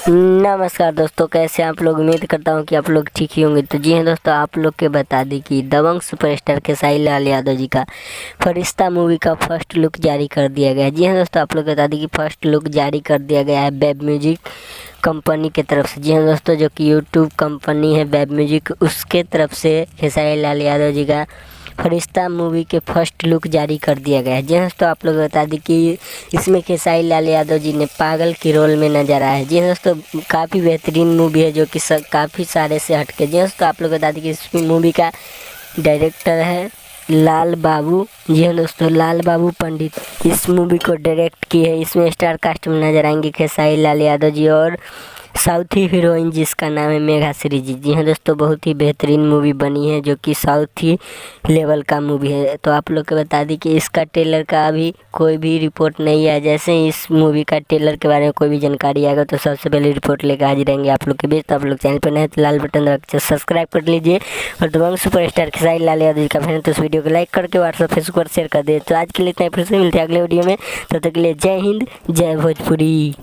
नमस्कार दोस्तों, कैसे हैं आप लोग। उम्मीद करता हूं कि आप लोग ठीक ही होंगे। तो जी हाँ दोस्तों, आप लोग के बता दें कि दबंग सुपरस्टार खेसारी लाल यादव जी का फरिश्ता मूवी का फर्स्ट लुक जारी कर दिया गया है। जी हाँ दोस्तों, आप लोग बता दें कि फर्स्ट लुक जारी कर दिया गया है वेब म्यूजिक कंपनी की तरफ से। जी हाँ दोस्तों, जो कि यूट्यूब कंपनी है वेब म्यूजिक, उसके तरफ से खेसारी लाल यादव जी का फरिश्ता मूवी के फर्स्ट लुक जारी कर दिया गया है। जी हाँ दोस्तों, आप लोग बता दें कि इसमें खेसारी लाल यादव जी ने पागल के रोल में नजर आए हैं। जी हाँ दोस्तों, काफ़ी बेहतरीन मूवी है जो कि काफ़ी सारे से हटके। जी हाँ दोस्तों, आप लोग बता दें कि इस मूवी का डायरेक्टर है लाल बाबू। जी हाँ दोस्तों, लाल बाबू पंडित इस मूवी को डायरेक्ट किए हैं। इसमें स्टार कास्ट में नजर आएंगे खेसारी लाल यादव जी और साउथी हीरोइन जिसका नाम है मेघाश्री जी। जी हाँ दोस्तों, बहुत ही बेहतरीन मूवी बनी है जो कि साउथी लेवल का मूवी है। तो आप लोग को बता दी कि इसका ट्रेलर का अभी कोई भी रिपोर्ट नहीं है। जैसे ही इस मूवी का ट्रेलर के बारे में कोई भी जानकारी आएगा तो सबसे पहले रिपोर्ट लेकर हाजिर रहेंगे आप लोग के बीच। तो आप लोग चैनल पर नए तो लाल बटन दबा सब्सक्राइब कर लीजिए और दबंग सुपरस्टार खेसारी लाल यादव जी का फैन तो इस वीडियो को लाइक करके व्हाट्सएप फेसबुक पर शेयर कर दे। तो आज के लिए इतना ही, फिर से मिलते हैं अगले वीडियो में। तब तक के लिए जय हिंद, जय भोजपुरी।